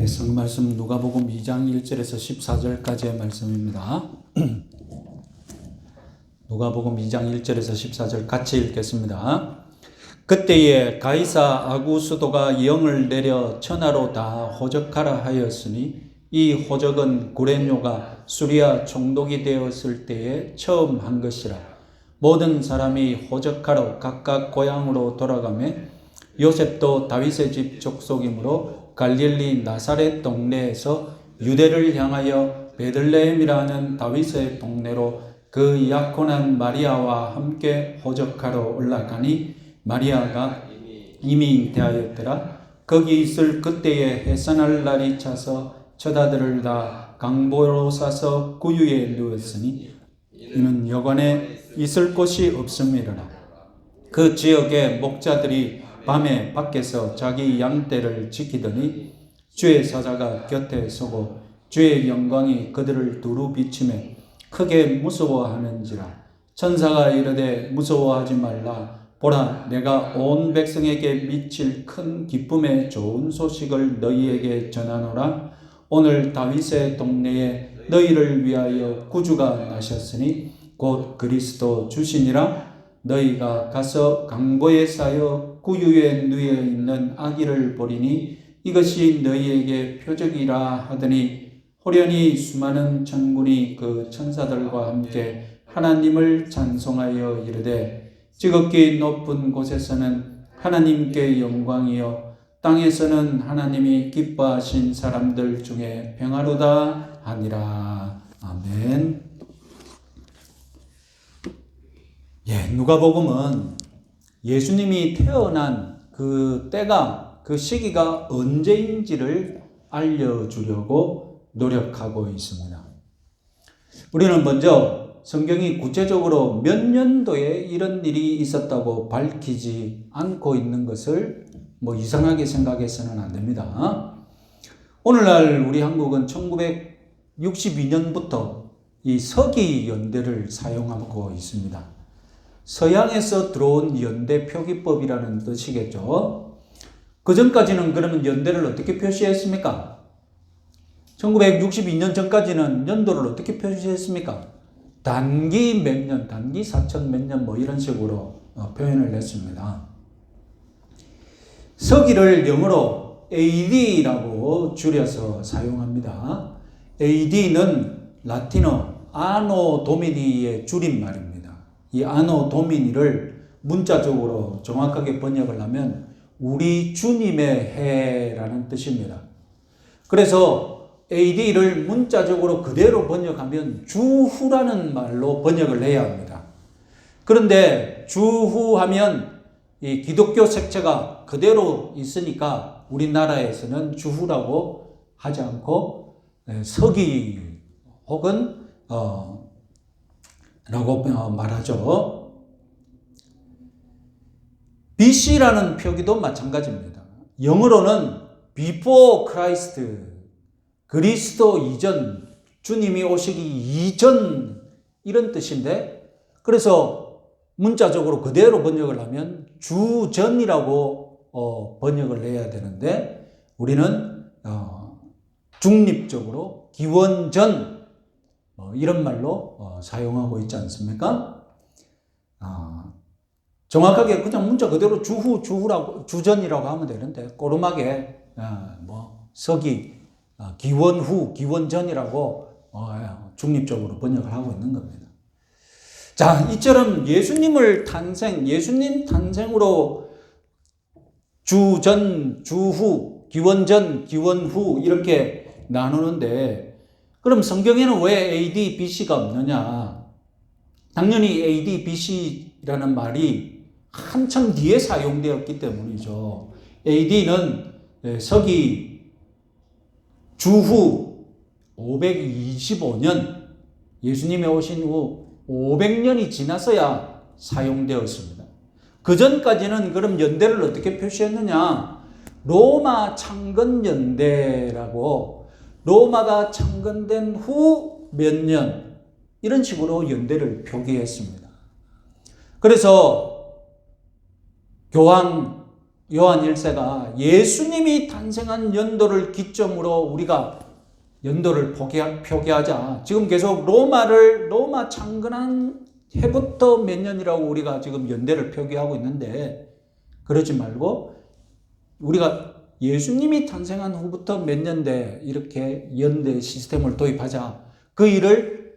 성경 말씀 누가복음 2장 1절에서 14절까지의 말씀입니다. 누가복음 2장 1절에서 14절 같이 읽겠습니다. 그때에 가이사 아구스도가 영을 내려 천하로 다 호적하라 하였으니 이 호적은 구레뇨가 수리아 총독이 되었을 때에 처음 한 것이라. 모든 사람이 호적하러 각각 고향으로 돌아가매 요셉도 다윗의 집 족속이므로 갈릴리 나사렛 동네에서 유대를 향하여 베들레헴이라는 다윗의 동네로 그 약혼한 마리아와 함께 호적하러 올라가니 마리아가 이미 잉태하였더라. 거기 있을 그때에 해산할 날이 차서 젖아들을 다 강보로 싸서 구유에 누웠으니 이는 여관에 있을 곳이 없음이로라. 그 지역의 목자들이 밤에 밖에서 자기 양떼를 지키더니 주의 사자가 곁에 서고 주의 영광이 그들을 두루 비치매 크게 무서워하는지라. 천사가 이르되 무서워하지 말라. 보라, 내가 온 백성에게 미칠 큰 기쁨의 좋은 소식을 너희에게 전하노라. 오늘 다윗의 동네에 너희를 위하여 구주가 나셨으니 곧 그리스도 주시니라. 너희가 가서 강보에 쌓여 구유에 누워 있는 아기를 보리니 이것이 너희에게 표적이라 하더니 호련히 수많은 천군이 그 천사들과 함께 하나님을 찬송하여 이르되 지극히 높은 곳에서는 하나님께 영광이요 땅에서는 하나님이 기뻐하신 사람들 중에 평화로다 하니라. 아멘. 누가복음은 예수님이 태어난 그 때가, 그 시기가 언제인지를 알려주려고 노력하고 있습니다. 우리는 먼저 성경이 구체적으로 몇 년도에 이런 일이 있었다고 밝히지 않고 있는 것을 이상하게 생각해서는 안 됩니다. 오늘날 우리 한국은 1962년부터 이 서기 연대를 사용하고 있습니다. 서양에서 들어온 연대 표기법이라는 뜻이겠죠. 그 전까지는 그러면 연대를 어떻게 표시했습니까? 1962년 전까지는 연도를 어떻게 표시했습니까? 단기 몇 년, 단기 4천 몇 년 이런 식으로 표현을 했습니다. 서기를 영어로 AD라고 줄여서 사용합니다. AD는 라틴어 아노 도미니의 줄임말입니다. 이 아노 도미니를 문자적으로 정확하게 번역을 하면 우리 주님의 해라는 뜻입니다. 그래서 AD를 문자적으로 그대로 번역하면 주후라는 말로 번역을 해야 합니다. 그런데 주후하면 이 기독교 색채가 그대로 있으니까 우리나라에서는 주후라고 하지 않고 서기 혹은 라고 말하죠. BC라는 표기도 마찬가지입니다. 영어로는 before Christ, 그리스도 이전, 주님이 오시기 이전 이런 뜻인데, 그래서 문자적으로 그대로 번역을 하면 주전이라고 번역을 해야 되는데 우리는 중립적으로 기원전 이런 말로 사용하고 있지 않습니까? 정확하게 그냥 문자 그대로 주후라고, 주전이라고 하면 되는데 꼬름하게 서기, 기원후, 기원전이라고 중립적으로 번역을 하고 있는 겁니다. 자, 이처럼 예수님 탄생으로 주전, 주후, 기원전, 기원후 이렇게 나누는데 그럼 성경에는 왜 AD, BC가 없느냐? 당연히 AD, BC라는 말이 한참 뒤에 사용되었기 때문이죠. AD는 서기 주후 525년, 예수님이 오신 후 500년이 지나서야 사용되었습니다. 그 전까지는 그럼 연대를 어떻게 표시했느냐? 로마 창건연대라고 로마가 창건된 후 몇 년 이런 식으로 연대를 표기했습니다. 그래서 교황 요한 1세가 예수님이 탄생한 연도를 기점으로 우리가 연도를 표기하자. 지금 계속 로마 창건한 해부터 몇 년이라고 우리가 지금 연대를 표기하고 있는데, 그러지 말고 우리가 예수님이 탄생한 후부터 몇 년대 이렇게 연대 시스템을 도입하자. 그 일을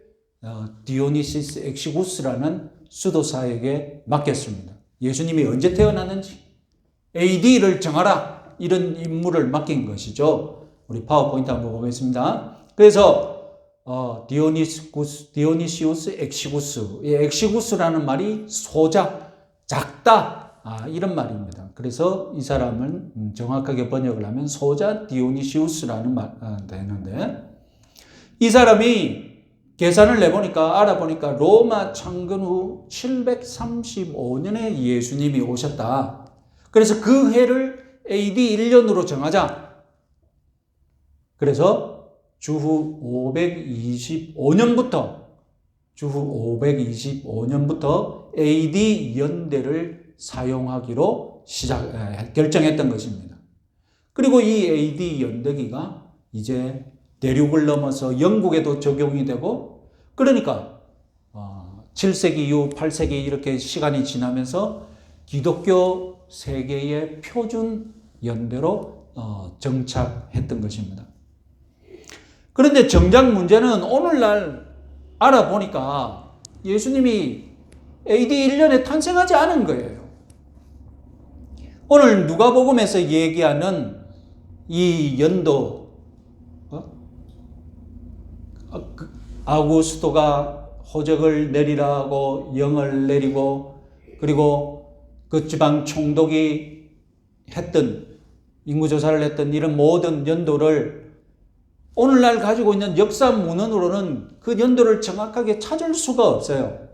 디오니시스 엑시구스라는 수도사에게 맡겼습니다. 예수님이 언제 태어났는지 AD를 정하라, 이런 임무를 맡긴 것이죠. 우리 파워포인트 한번 보겠습니다. 그래서 디오니시우스 엑시구스, 이 엑시구스라는 말이 소자, 작다, 이런 말입니다. 그래서 이 사람은 정확하게 번역을 하면 소자 디오니시우스라는 말 되는데, 이 사람이 계산을 알아보니까 로마 창건 후 735년에 예수님이 오셨다. 그래서 그 해를 AD 1년으로 정하자. 그래서 주후 525년부터 AD 연대를 사용하기로 결정했던 것입니다. 그리고 이 AD 연대기가 이제 대륙을 넘어서 영국에도 적용이 되고, 그러니까 7세기 이후 8세기 이렇게 시간이 지나면서 기독교 세계의 표준 연대로 정착했던 것입니다. 그런데 정작 문제는 오늘날 알아보니까 예수님이 AD 1년에 탄생하지 않은 거예요. 오늘 누가복음에서 얘기하는 이 연도, 아구스토가 호적을 내리라고 영을 내리고, 그리고 그 지방 총독이 인구조사를 했던 이런 모든 연도를 오늘날 가지고 있는 역사 문헌으로는 그 연도를 정확하게 찾을 수가 없어요.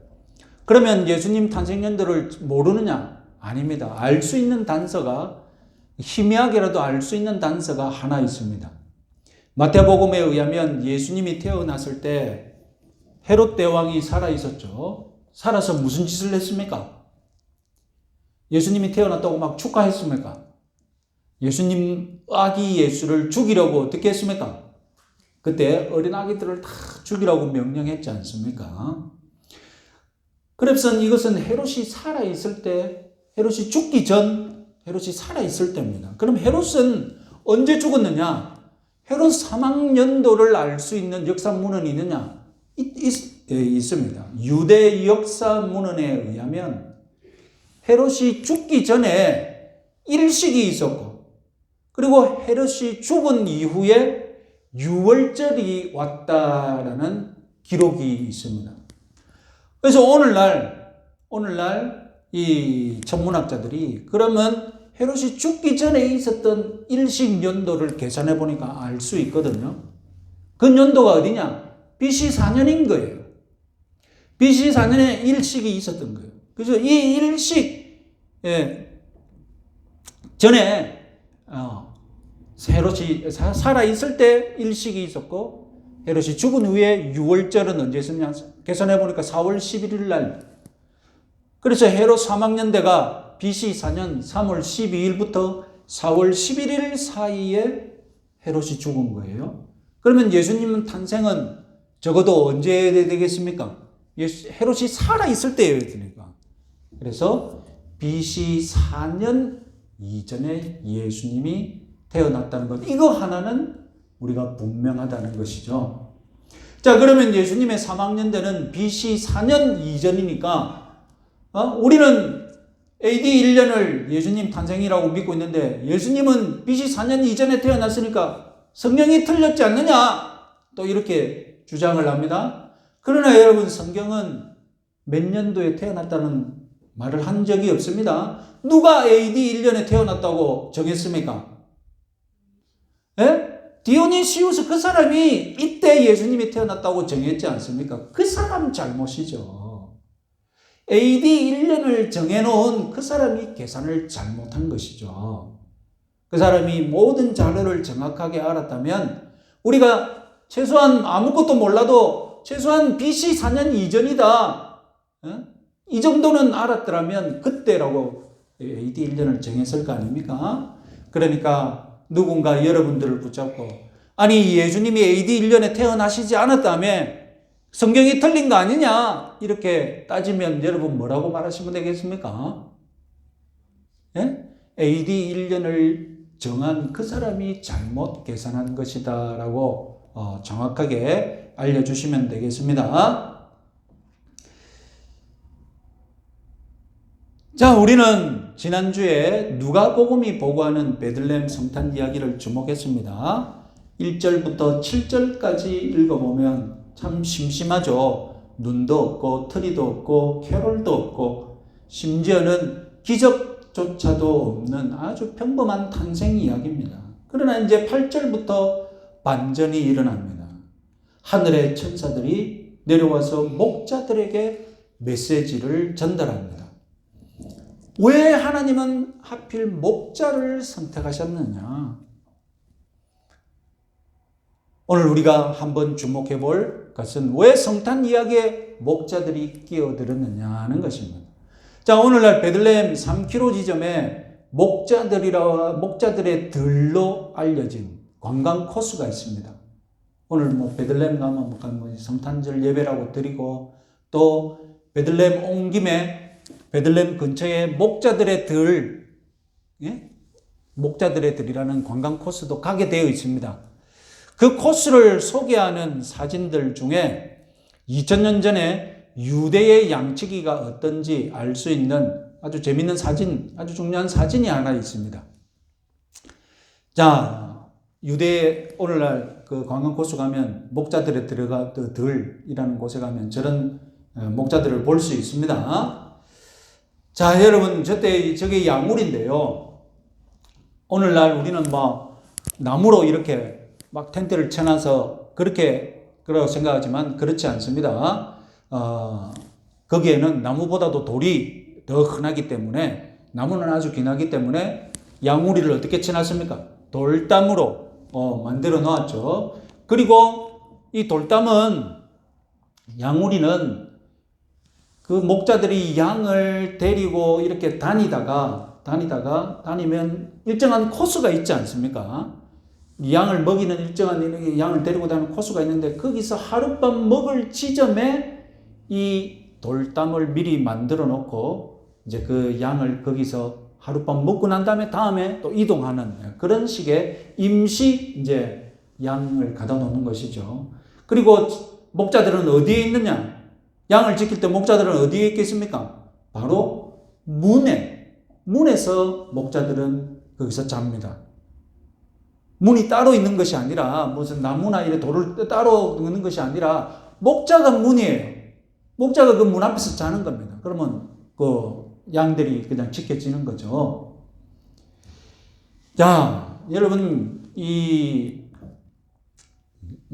그러면 예수님 탄생 연도를 모르느냐? 아닙니다. 알 수 있는 단서가, 희미하게라도 알 수 있는 단서가 하나 있습니다. 마태복음에 의하면 예수님이 태어났을 때 헤롯 대왕이 살아 있었죠. 살아서 무슨 짓을 했습니까? 예수님이 태어났다고 막 축하했습니까? 예수님 아기 예수를 죽이려고 어떻게 했습니까? 그때 어린 아기들을 다 죽이라고 명령했지 않습니까? 그래서 이것은 헤롯이 살아있을 때, 헤롯이 죽기 전, 헤롯이 살아있을 때입니다. 그럼 헤롯은 언제 죽었느냐? 헤롯 사망 연도를 알 수 있는 역사 문헌이 있느냐? 있습니다. 유대 역사 문헌에 의하면 헤롯이 죽기 전에 일식이 있었고, 그리고 헤롯이 죽은 이후에 유월절이 왔다라는 기록이 있습니다. 그래서 오늘날 이 천문학자들이 그러면 헤롯이 죽기 전에 있었던 일식 연도를 계산해 보니까 알 수 있거든요. 그 연도가 어디냐? BC 4년인 거예요. BC 4년에 일식이 있었던 거예요. 그래서 이 일식 전에 헤롯이 살아있을 때 일식이 있었고, 헤롯이 죽은 후에 유월절은 언제 있었냐? 계산해 보니까 4월 11일 날. 그래서 헤롯 사망연대가 BC 4년 3월 12일부터 4월 11일 사이에 헤롯이 죽은 거예요. 그러면 예수님 탄생은 적어도 언제 되겠습니까? 헤롯이 살아있을 때여야 되니까. 그래서 BC 4년 이전에 예수님이 태어났다는 것, 이거 하나는 우리가 분명하다는 것이죠. 자, 그러면 예수님의 사망연대는 BC 4년 이전이니까 우리는 AD 1년을 예수님 탄생이라고 믿고 있는데, 예수님은 BC 4년 이전에 태어났으니까 성경이 틀렸지 않느냐? 또 이렇게 주장을 합니다. 그러나 여러분, 성경은 몇 년도에 태어났다는 말을 한 적이 없습니다. 누가 AD 1년에 태어났다고 정했습니까? 디오니시우스, 그 사람이 이때 예수님이 태어났다고 정했지 않습니까? 그 사람 잘못이죠. AD 1년을 정해놓은 그 사람이 계산을 잘못한 것이죠. 그 사람이 모든 자료를 정확하게 알았다면, 우리가 최소한 아무것도 몰라도 최소한 BC 4년 이전이다, 이 정도는 알았더라면 그때라고 AD 1년을 정했을 거 아닙니까? 그러니까 누군가 여러분들을 붙잡고 아니 예수님이 AD 1년에 태어나시지 않았다며 성경이 틀린 거 아니냐 이렇게 따지면 여러분 뭐라고 말하시면 되겠습니까? 예? AD 1년을 정한 그 사람이 잘못 계산한 것이다 라고 정확하게 알려주시면 되겠습니다. 자, 우리는 지난주에 누가복음이 보고하는 베들레헴 성탄 이야기를 주목했습니다. 1절부터 7절까지 읽어보면 참 심심하죠. 눈도 없고 트리도 없고 캐롤도 없고 심지어는 기적조차도 없는 아주 평범한 탄생 이야기입니다. 그러나 이제 8절부터 반전이 일어납니다. 하늘의 천사들이 내려와서 목자들에게 메시지를 전달합니다. 왜 하나님은 하필 목자를 선택하셨느냐? 오늘 우리가 한번 주목해 볼 것은 왜 성탄 이야기에 목자들이 끼어들었느냐 하는 것입니다. 자, 오늘날 베들레헴 3km 지점에 목자들의 들로 알려진 관광 코스가 있습니다. 오늘 베들레헴 가면 성탄절 예배라고 드리고 또 베들레헴 온 김에 베들레헴 근처에 목자들의 들이라는 관광 코스도 가게 되어 있습니다. 그 코스를 소개하는 사진들 중에 2000년 전에 유대의 양치기가 어떤지 알 수 있는 아주 재밌는 사진, 아주 중요한 사진이 하나 있습니다. 자, 유대에 오늘날 그 관광 코스 가면 목자들의 들이라는 곳에 가면 저런 목자들을 볼 수 있습니다. 자, 여러분, 저게 양물인데요. 오늘날 우리는 나무로 이렇게 막 텐트를 쳐놔서 그렇다고 생각하지만 그렇지 않습니다. 거기에는 나무보다도 돌이 더 흔하기 때문에 나무는 아주 귀하기 때문에 양우리를 어떻게 쳐놨습니까? 돌담으로 만들어 놓았죠. 그리고 이 양우리는 그 목자들이 양을 데리고 이렇게 다니면 일정한 코스가 있지 않습니까? 양을 먹이는 일정한 양을 데리고 다니는 코스가 있는데 거기서 하룻밤 먹을 지점에 이 돌담을 미리 만들어 놓고 이제 그 양을 거기서 하룻밤 먹고 난 다음에 또 이동하는 그런 식의 임시 이제 양을 가다 놓는 것이죠. 그리고 목자들은 어디에 있느냐? 양을 지킬 때 목자들은 어디에 있겠습니까? 바로 문에서 목자들은 거기서 잡니다. 문이 따로 있는 것이 아니라 무슨 나무나 이런 돌을 따로 넣는 것이 아니라 목자가 문이에요. 목자가 그 문 앞에서 자는 겁니다. 그러면 그 양들이 그냥 지켜지는 거죠. 자, 여러분 이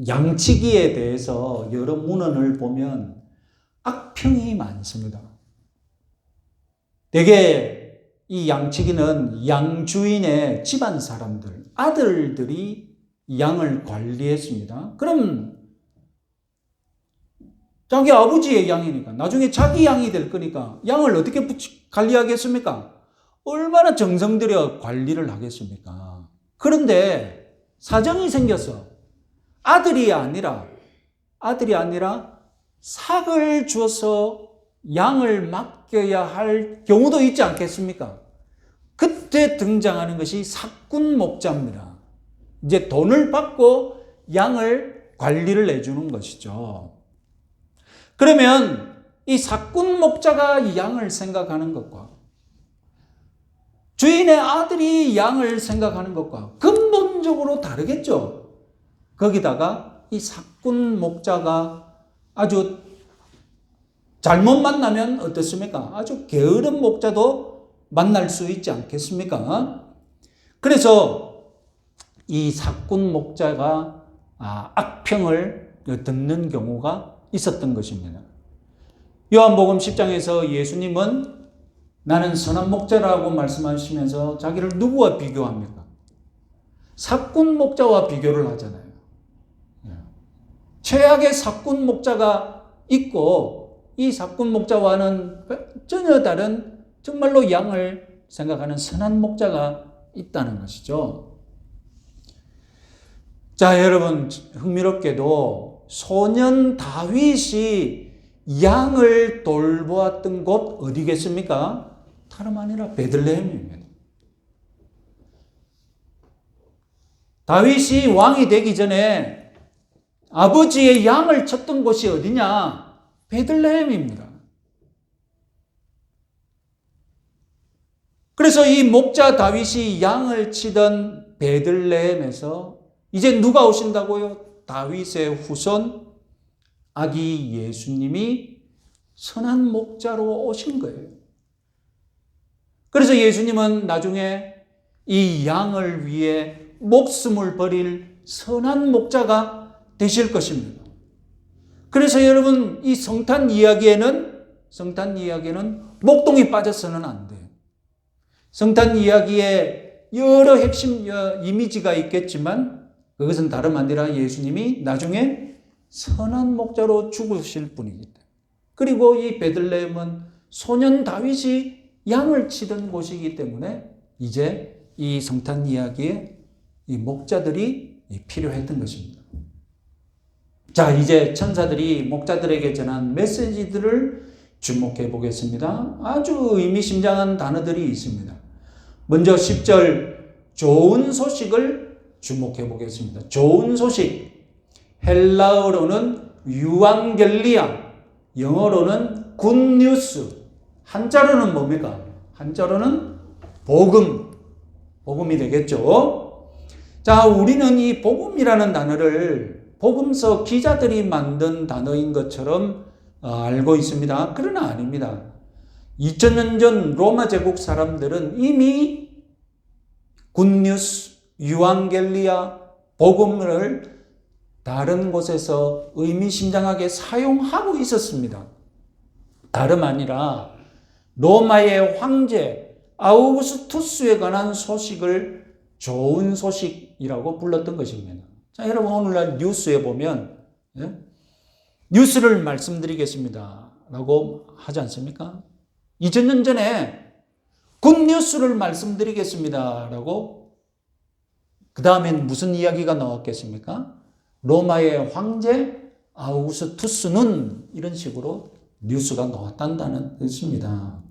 양치기에 대해서 여러 문헌을 보면 악평이 많습니다. 대개 이 양치기는 양주인의 집안 사람들, 아들들이 양을 관리했습니다. 그럼 자기 아버지의 양이니까 나중에 자기 양이 될 거니까 양을 어떻게 관리하겠습니까? 얼마나 정성 들여 관리를 하겠습니까? 그런데 사정이 생겼어. 아들이 아니라 삭을 주어서 양을 맡겨야 할 경우도 있지 않겠습니까? 그때 등장하는 것이 삭군 목자입니다. 이제 돈을 받고 양을 관리를 해주는 것이죠. 그러면 이 삭군 목자가 양을 생각하는 것과 주인의 아들이 양을 생각하는 것과 근본적으로 다르겠죠. 거기다가 이 삭군 목자가 아주 잘못 만나면 어떻습니까? 아주 게으른 목자도 만날 수 있지 않겠습니까? 그래서 이 삭군 목자가 악평을 듣는 경우가 있었던 것입니다. 요한복음 10장에서 예수님은 나는 선한 목자라고 말씀하시면서 자기를 누구와 비교합니까? 삭군 목자와 비교를 하잖아요. 최악의 삭군 목자가 있고 이 삭군 목자와는 전혀 다른 정말로 양을 생각하는 선한 목자가 있다는 것이죠. 자, 여러분, 흥미롭게도 소년 다윗이 양을 돌보았던 곳 어디겠습니까? 다름 아니라 베들레헴입니다. 다윗이 왕이 되기 전에 아버지의 양을 쳤던 곳이 어디냐? 베들레헴입니다. 그래서 이 목자 다윗이 양을 치던 베들레헴에서 이제 누가 오신다고요? 다윗의 후손 아기 예수님이 선한 목자로 오신 거예요. 그래서 예수님은 나중에 이 양을 위해 목숨을 버릴 선한 목자가 되실 것입니다. 그래서 여러분, 이 성탄 이야기에는 목동이 빠져서는 안 돼요. 성탄 이야기에 여러 핵심 이미지가 있겠지만 그것은 다름 아니라 예수님이 나중에 선한 목자로 죽으실 분이기 때문에. 그리고 이 베들레헴은 소년 다윗이 양을 치던 곳이기 때문에 이제 이 성탄 이야기에 이 목자들이 필요했던 것입니다. 자, 이제 천사들이 목자들에게 전한 메시지들을 주목해 보겠습니다. 아주 의미심장한 단어들이 있습니다. 먼저 10절 좋은 소식을 주목해 보겠습니다. 좋은 소식. 헬라어로는 유앙겔리아, 영어로는 굿뉴스. 한자로는 뭡니까? 한자로는 복음이 되겠죠. 자, 우리는 이 복음이라는 단어를 복음서 기자들이 만든 단어인 것처럼 알고 있습니다. 그러나 아닙니다. 2000년 전 로마 제국 사람들은 이미 굿뉴스, 유앙겔리아, 복음을 다른 곳에서 의미심장하게 사용하고 있었습니다. 다름 아니라 로마의 황제 아우구스투스에 관한 소식을 좋은 소식이라고 불렀던 것입니다. 자, 여러분, 오늘날 뉴스에 보면 뉴스를 말씀드리겠습니다 라고 하지 않습니까? 2000년 전에 굿뉴스를 말씀드리겠습니다 라고, 그 다음엔 무슨 이야기가 나왔겠습니까? 로마의 황제 아우구스투스는, 이런 식으로 뉴스가 나왔다는 뜻입니다.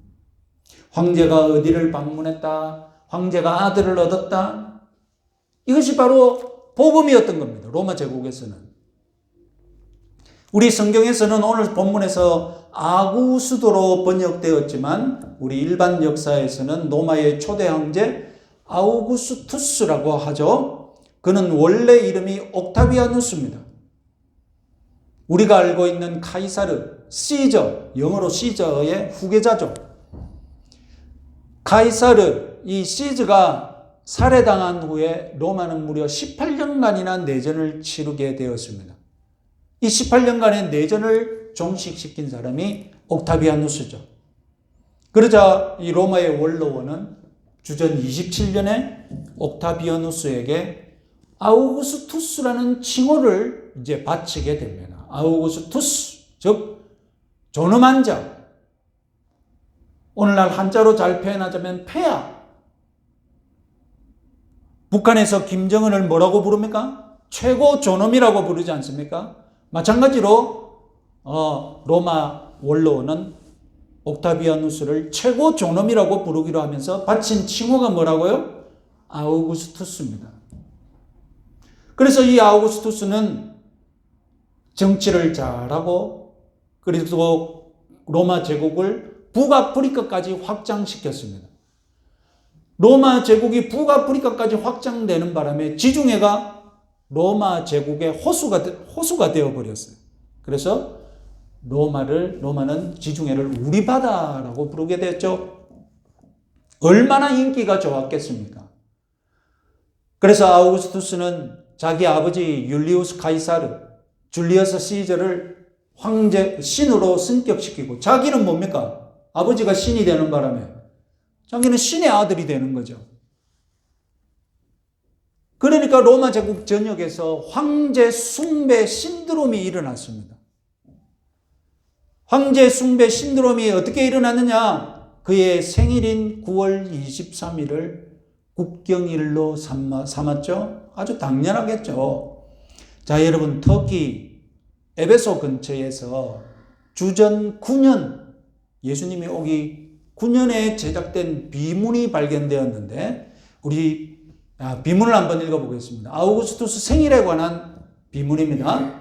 황제가 어디를 방문했다, 황제가 아들을 얻었다, 이것이 바로 복음이었던 겁니다. 로마 제국에서는. 우리 성경에서는 오늘 본문에서 아구스도로 번역되었지만 우리 일반 역사에서는 로마의 초대 황제 아우구스투스라고 하죠. 그는 원래 이름이 옥타비아누스입니다. 우리가 알고 있는 카이사르, 시저, 영어로 시저의 후계자죠. 카이사르, 이 시저가 살해당한 후에 로마는 무려 18년간이나 내전을 치르게 되었습니다. 이 18년간의 내전을 종식시킨 사람이 옥타비아누스죠. 그러자 이 로마의 원로원은 주전 27년에 옥타비아누스에게 아우구스투스라는 칭호를 이제 바치게 됩니다. 아우구스투스, 즉 존엄한 자. 오늘날 한자로 잘 표현하자면 폐하. 북한에서 김정은을 뭐라고 부릅니까? 최고 존엄이라고 부르지 않습니까? 마찬가지로 로마 원로는 옥타비아누스를 최고 존엄이라고 부르기로 하면서 바친 칭호가 뭐라고요? 아우구스투스입니다. 그래서 이 아우구스투스는 정치를 잘하고, 그리고 로마 제국을 북아프리카까지 확장시켰습니다. 로마 제국이 북아프리카까지 확장되는 바람에 지중해가 로마 제국의 호수가 되어버렸어요. 그래서 로마는 지중해를 우리 바다라고 부르게 됐죠. 얼마나 인기가 좋았겠습니까? 그래서 아우구스투스는 자기 아버지 율리우스 카이사르, 줄리어스 시저를 신으로 승격시키고, 자기는 뭡니까? 아버지가 신이 되는 바람에 자기는 신의 아들이 되는 거죠. 그러니까 로마 제국 전역에서 황제 숭배 신드롬이 일어났습니다. 황제 숭배 신드롬이 어떻게 일어났느냐? 그의 생일인 9월 23일을 국경일로 삼았죠. 아주 당연하겠죠. 자, 여러분, 터키 에베소 근처에서 주전 9년, 예수님이 오기 9년에 제작된 비문이 발견되었는데, 우리 비문을 한번 읽어보겠습니다. 아우구스투스 생일에 관한 비문입니다.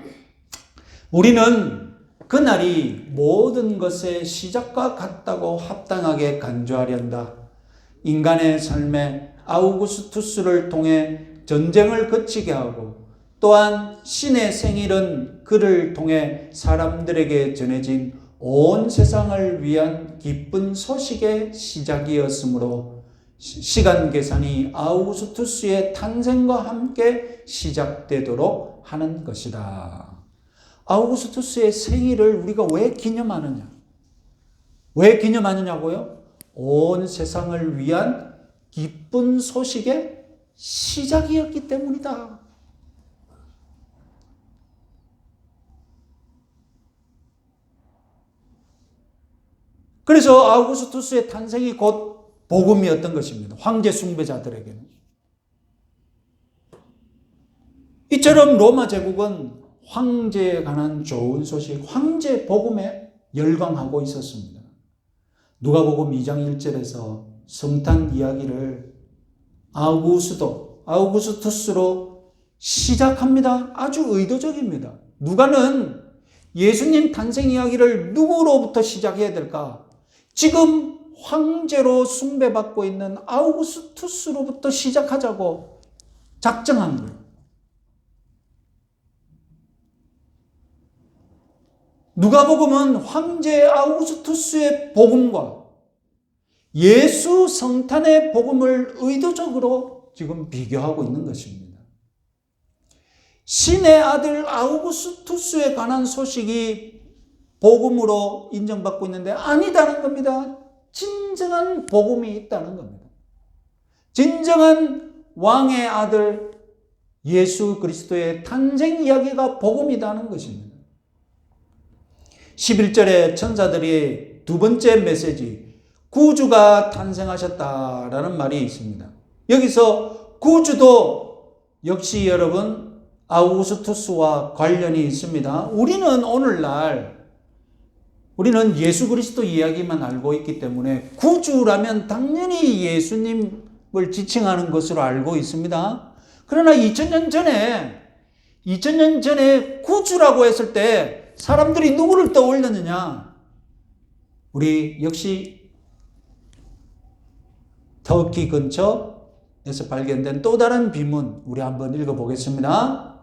우리는 그날이 모든 것의 시작과 같다고 합당하게 간주하련다. 인간의 삶에 아우구스투스를 통해 전쟁을 그치게 하고, 또한 신의 생일은 그를 통해 사람들에게 전해진 온 세상을 위한 기쁜 소식의 시작이었으므로 시간 계산이 아우구스투스의 탄생과 함께 시작되도록 하는 것이다. 아우구스투스의 생일을 우리가 왜 기념하느냐? 왜 기념하느냐고요? 온 세상을 위한 기쁜 소식의 시작이었기 때문이다. 그래서 아우구스투스의 탄생이 곧 복음이었던 것입니다. 황제 숭배자들에게는. 이처럼 로마 제국은 황제에 관한 좋은 소식, 황제 복음에 열광하고 있었습니다. 누가복음 2장 1절에서 성탄 이야기를 아우구스투스로 시작합니다. 아주 의도적입니다. 누가는 예수님 탄생 이야기를 누구로부터 시작해야 될까? 지금 황제로 숭배받고 있는 아우구스투스로부터 시작하자고 작정한 거예요. 누가복음은 황제 아우구스투스의 복음과 예수 성탄의 복음을 의도적으로 지금 비교하고 있는 것입니다. 신의 아들 아우구스투스에 관한 소식이 복음으로 인정받고 있는데 아니다는 겁니다. 진정한 복음이 있다는 겁니다. 진정한 왕의 아들 예수 그리스도의 탄생 이야기가 복음이라는 것입니다. 11절에 천사들이 두 번째 메시지, 구주가 탄생하셨다라는 말이 있습니다. 여기서 구주도 역시 여러분 아우구스투스와 관련이 있습니다. 우리는 예수 그리스도 이야기만 알고 있기 때문에 구주라면 당연히 예수님을 지칭하는 것으로 알고 있습니다. 그러나 2000년 전에 구주라고 했을 때 사람들이 누구를 떠올렸느냐? 우리 역시 터키 근처에서 발견된 또 다른 비문, 우리 한번 읽어보겠습니다.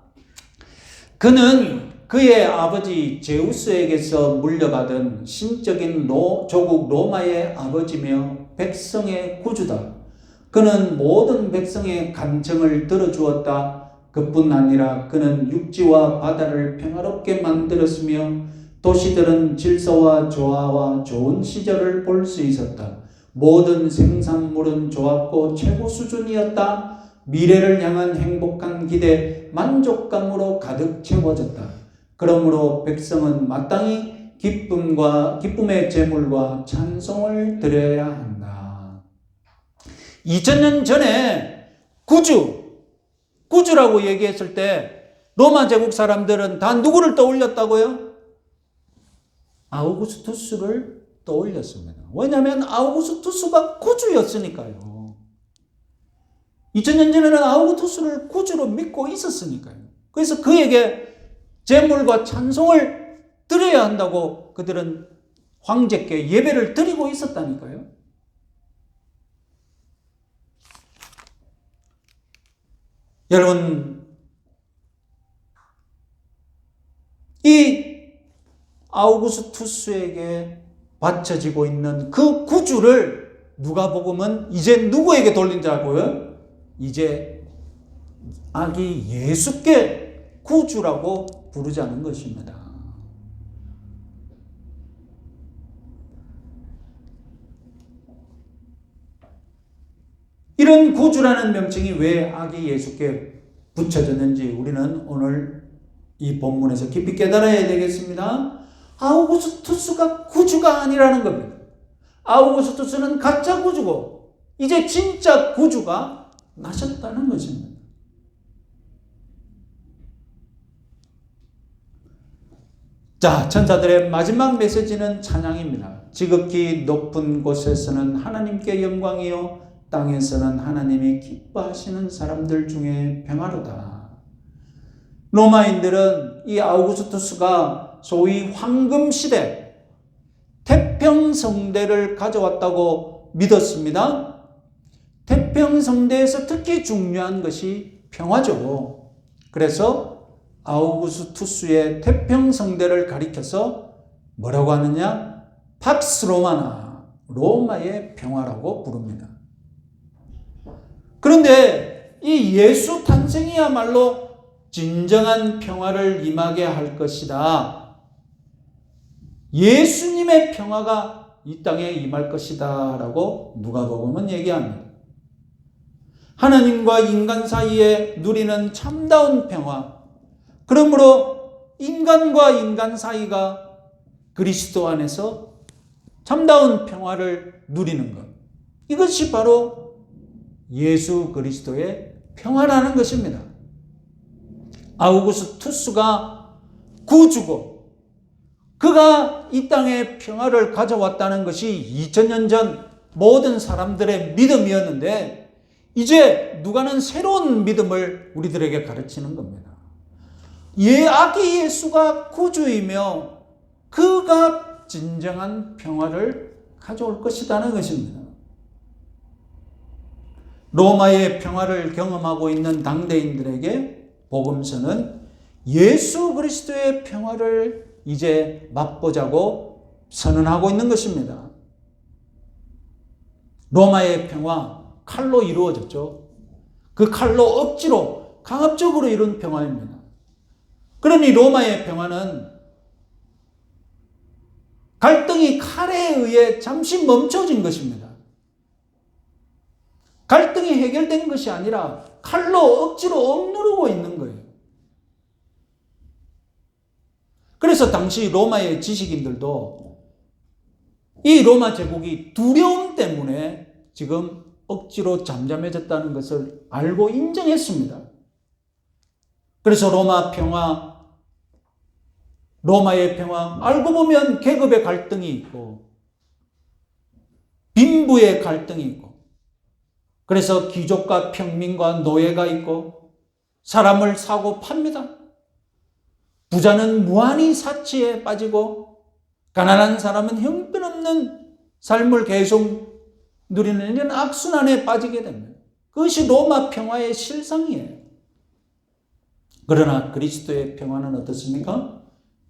그는 그의 아버지 제우스에게서 물려받은 신적인 조국 로마의 아버지며 백성의 구주다. 그는 모든 백성의 간청을 들어주었다. 그뿐 아니라 그는 육지와 바다를 평화롭게 만들었으며 도시들은 질서와 조화와 좋은 시절을 볼 수 있었다. 모든 생산물은 좋았고 최고 수준이었다. 미래를 향한 행복한 기대, 만족감으로 가득 채워졌다. 그러므로 백성은 마땅히 기쁨의 제물과 찬송을 드려야 한다. 2000년 전에 구주라고 얘기했을 때 로마 제국 사람들은 다 누구를 떠올렸다고요? 아우구스투스를 떠올렸습니다. 왜냐하면 아우구스투스가 구주였으니까요. 2000년 전에는 아우구스투스를 구주로 믿고 있었으니까요. 그래서 그에게 제물과 찬송을 드려야 한다고 그들은 황제께 예배를 드리고 있었다니까요. 여러분, 이 아우구스투스에게 바쳐지고 있는 그 구주를 누가복음은 이제 누구에게 돌린다고요? 이제 아기 예수께 구주라고 부르자는 것입니다. 이런 구주라는 명칭이 왜 아기 예수께 붙여졌는지 우리는 오늘 이 본문에서 깊이 깨달아야 되겠습니다. 아우구스투스가 구주가 아니라는 겁니다. 아우구스투스는 가짜 구주고 이제 진짜 구주가 나셨다는 것입니다. 자, 천사들의 마지막 메시지는 찬양입니다. 지극히 높은 곳에서는 하나님께 영광이요 땅에서는 하나님이 기뻐하시는 사람들 중에 평화로다. 로마인들은 이 아우구스투스가 소위 황금시대 태평성대를 가져왔다고 믿었습니다. 태평성대에서 특히 중요한 것이 평화죠. 그래서 아우구스투스의 태평성대를 가리켜서 뭐라고 하느냐? 팍스 로마나, 로마의 평화라고 부릅니다. 그런데 이 예수 탄생이야말로 진정한 평화를 임하게 할 것이다. 예수님의 평화가 이 땅에 임할 것이다 라고 누가복음은 얘기합니다. 하나님과 인간 사이에 누리는 참다운 평화, 그러므로 인간과 인간 사이가 그리스도 안에서 참다운 평화를 누리는 것, 이것이 바로 예수 그리스도의 평화라는 것입니다. 아우구스투스가 구주고 그가 이 땅에 평화를 가져왔다는 것이 2000년 전 모든 사람들의 믿음이었는데 이제 누가는 새로운 믿음을 우리들에게 가르치는 겁니다. 아기 예수가 구주이며 그가 진정한 평화를 가져올 것이라는 것입니다. 로마의 평화를 경험하고 있는 당대인들에게 복음서는 예수 그리스도의 평화를 이제 맛보자고 선언하고 있는 것입니다. 로마의 평화, 칼로 이루어졌죠. 그 칼로 억지로 강압적으로 이룬 평화입니다. 그러니 로마의 평화는 갈등이 칼에 의해 잠시 멈춰진 것입니다. 갈등이 해결된 것이 아니라 칼로 억지로 억누르고 있는 거예요. 그래서 당시 로마의 지식인들도 이 로마 제국이 두려움 때문에 지금 억지로 잠잠해졌다는 것을 알고 인정했습니다. 그래서 로마의 평화, 알고 보면 계급의 갈등이 있고 빈부의 갈등이 있고 그래서 귀족과 평민과 노예가 있고 사람을 사고 팝니다. 부자는 무한히 사치에 빠지고 가난한 사람은 형편없는 삶을 계속 누리는 이런 악순환에 빠지게 됩니다. 그것이 로마 평화의 실상이에요. 그러나 그리스도의 평화는 어떻습니까?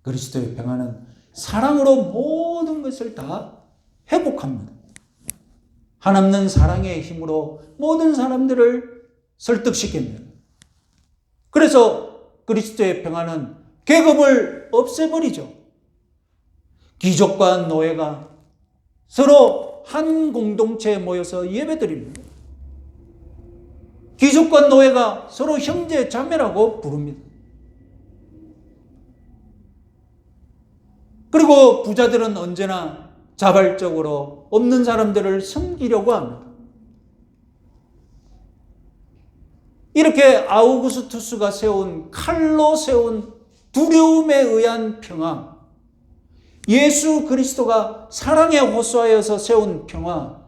그리스도의 평화는 사랑으로 모든 것을 다 회복합니다. 한없는 사랑의 힘으로 모든 사람들을 설득시킵니다. 그래서 그리스도의 평화는 계급을 없애버리죠. 귀족과 노예가 서로 한 공동체에 모여서 예배드립니다. 귀족과 노예가 서로 형제 자매라고 부릅니다. 그리고 부자들은 언제나 자발적으로 없는 사람들을 섬기려고 합니다. 이렇게 아우구스투스가 칼로 세운 두려움에 의한 평화, 예수 그리스도가 사랑에 호소하여서 세운 평화,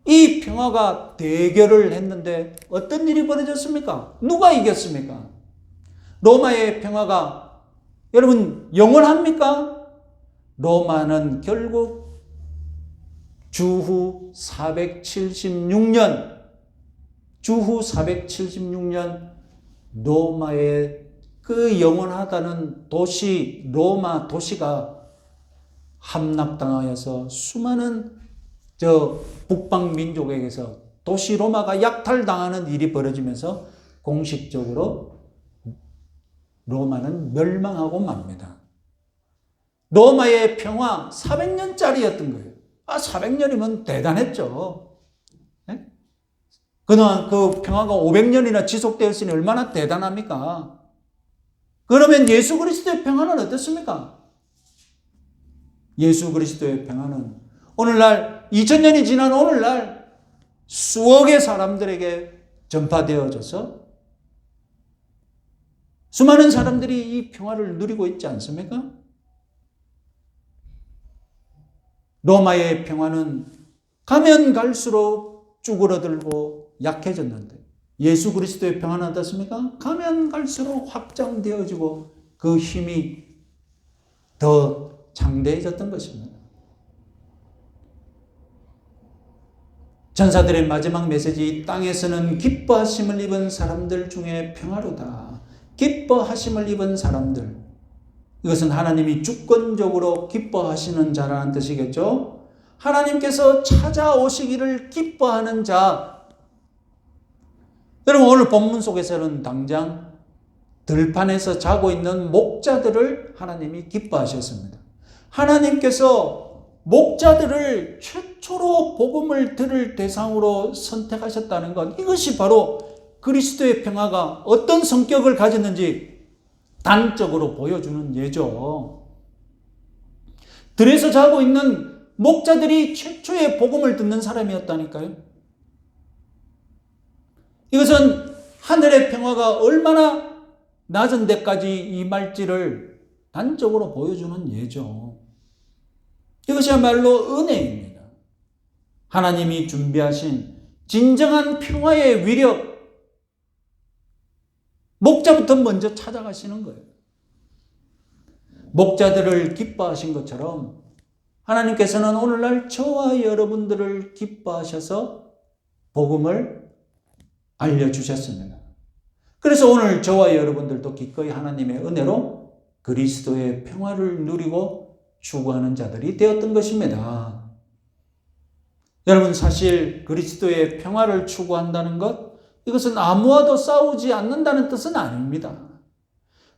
이 평화가 대결을 했는데 어떤 일이 벌어졌습니까? 누가 이겼습니까? 로마의 평화가 여러분 영원합니까? 로마는 결국 주후 476년 로마의 그 영원하다는 도시, 로마 도시가 함락당하여서 수많은 북방 민족에게서 도시 로마가 약탈당하는 일이 벌어지면서 공식적으로 로마는 멸망하고 맙니다. 로마의 평화 400년짜리였던 거예요. 400년이면 대단했죠. 네? 그동안 그 평화가 500년이나 지속되었으니 얼마나 대단합니까? 그러면 예수 그리스도의 평화는 어떻습니까? 예수 그리스도의 평화는 오늘날 2000년이 지난 오늘날 수억의 사람들에게 전파되어져서 수많은 사람들이 이 평화를 누리고 있지 않습니까? 로마의 평화는 가면 갈수록 쭈그러들고 약해졌는데 예수 그리스도의 평화는 어떻습니까? 가면 갈수록 확장되어지고 그 힘이 더 장대해졌던 것입니다. 전사들의 마지막 메시지, 땅에서는 기뻐하심을 입은 사람들 중에 평화로다. 기뻐하심을 입은 사람들. 이것은 하나님이 주권적으로 기뻐하시는 자라는 뜻이겠죠. 하나님께서 찾아오시기를 기뻐하는 자. 여러분, 오늘 본문 속에서는 당장 들판에서 자고 있는 목자들을 하나님이 기뻐하셨습니다. 하나님께서 목자들을 최초로 복음을 들을 대상으로 선택하셨다는 것, 이것이 바로 그리스도의 평화가 어떤 성격을 가졌는지 단적으로 보여주는 예죠. 들에서 자고 있는 목자들이 최초의 복음을 듣는 사람이었다니까요. 이것은 하늘의 평화가 얼마나 낮은 데까지 임할지를 단적으로 보여주는 예죠. 이것이야말로 은혜입니다. 하나님이 준비하신 진정한 평화의 위력, 목자부터 먼저 찾아가시는 거예요. 목자들을 기뻐하신 것처럼 하나님께서는 오늘날 저와 여러분들을 기뻐하셔서 복음을 알려주셨습니다. 그래서 오늘 저와 여러분들도 기꺼이 하나님의 은혜로 그리스도의 평화를 누리고 추구하는 자들이 되었던 것입니다. 여러분, 사실 그리스도의 평화를 추구한다는 것, 이것은 아무와도 싸우지 않는다는 뜻은 아닙니다.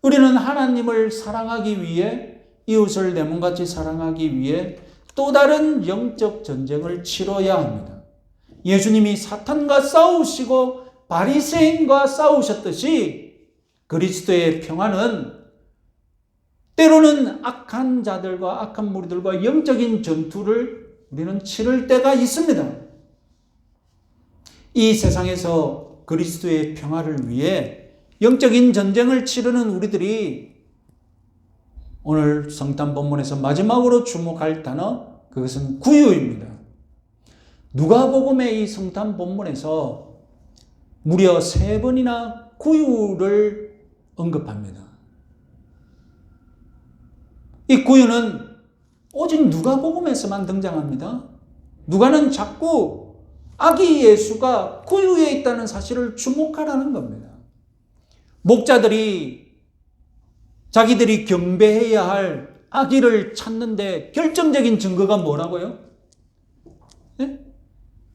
우리는 하나님을 사랑하기 위해, 이웃을 내 몸같이 사랑하기 위해 또 다른 영적 전쟁을 치러야 합니다. 예수님이 사탄과 싸우시고 바리새인과 싸우셨듯이 그리스도의 평화는 때로는 악한 자들과 악한 무리들과 영적인 전투를 우리는 치를 때가 있습니다. 이 세상에서 그리스도의 평화를 위해 영적인 전쟁을 치르는 우리들이 오늘 성탄 본문에서 마지막으로 주목할 단어, 그것은 구유입니다. 누가복음의 이 성탄 본문에서 무려 3번이나 구유를 언급합니다. 이 구유는 오직 누가복음에서만 등장합니다. 누가는 자꾸 아기 예수가 구유에 있다는 사실을 주목하라는 겁니다. 목자들이 자기들이 경배해야 할 아기를 찾는데 결정적인 증거가 뭐라고요? 네?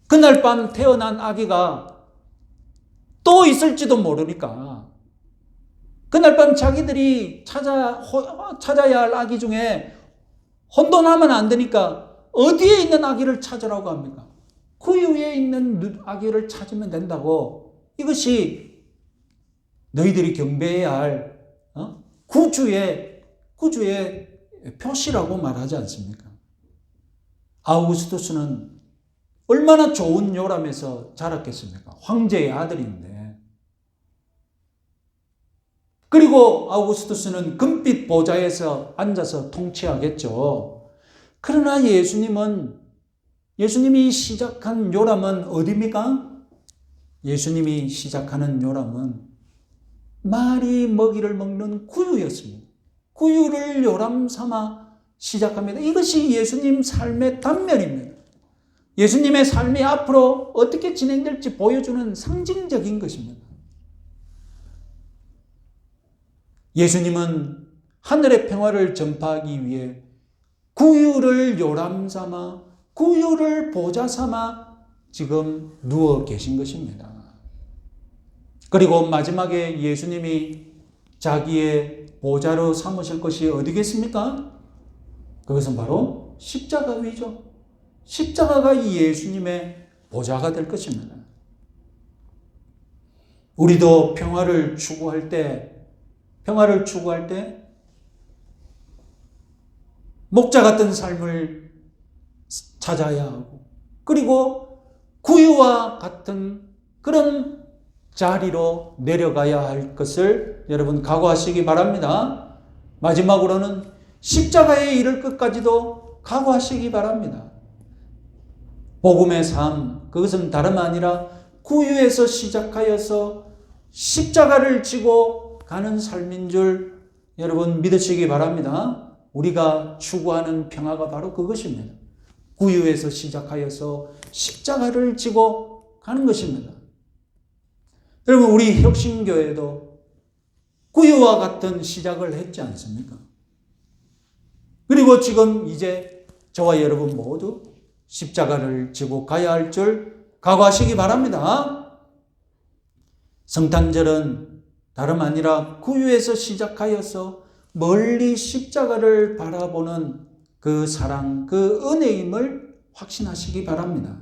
그날 밤 태어난 아기가 또 있을지도 모르니까 그날 밤 자기들이 찾아야 할 아기 중에 혼돈하면 안 되니까 어디에 있는 아기를 찾으라고 합니까? 구유에 있는 아기를 찾으면 된다고. 이것이 너희들이 경배해야 할 구주의 표시라고 말하지 않습니까? 아우구스투스는 얼마나 좋은 요람에서 자랐겠습니까? 황제의 아들인데. 그리고 아우구스투스는 금빛 보좌에서 앉아서 통치하겠죠. 그러나 예수님이 시작한 요람은 어디입니까? 예수님이 시작하는 요람은 말이 먹이를 먹는 구유였습니다. 구유를 요람 삼아 시작합니다. 이것이 예수님 삶의 단면입니다. 예수님의 삶이 앞으로 어떻게 진행될지 보여주는 상징적인 것입니다. 예수님은 하늘의 평화를 전파하기 위해 구유를 요람 삼아, 구유를 보좌 삼아 지금 누워 계신 것입니다. 그리고 마지막에 예수님이 자기의 보좌로 삼으실 것이 어디겠습니까? 그것은 바로 십자가 위죠. 십자가가 이 예수님의 보좌가 될 것입니다. 우리도 평화를 추구할 때 목자 같은 삶을 찾아야 하고, 그리고 구유와 같은 그런 자리로 내려가야 할 것을 여러분 각오하시기 바랍니다. 마지막으로는 십자가에 이를 것까지도 각오하시기 바랍니다. 복음의 삶, 그것은 다름 아니라 구유에서 시작하여서 십자가를 지고 가는 삶인 줄 여러분 믿으시기 바랍니다. 우리가 추구하는 평화가 바로 그것입니다. 구유에서 시작하여서 십자가를 지고 가는 것입니다. 여러분, 우리 혁신교회도 구유와 같은 시작을 했지 않습니까? 그리고 지금 이제 저와 여러분 모두 십자가를 지고 가야 할 줄 각오하시기 바랍니다. 성탄절은 다름 아니라 구유에서 시작하여서 멀리 십자가를 바라보는 그 사랑, 그 은혜임을 확신하시기 바랍니다.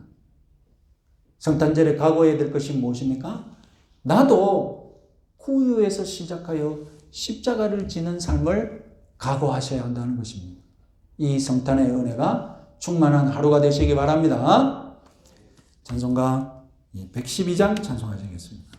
성탄절에 각오해야 될 것이 무엇입니까? 나도 구유에서 시작하여 십자가를 지는 삶을 각오하셔야 한다는 것입니다. 이 성탄의 은혜가 충만한 하루가 되시기 바랍니다. 찬송가 112장 찬송하시겠습니다.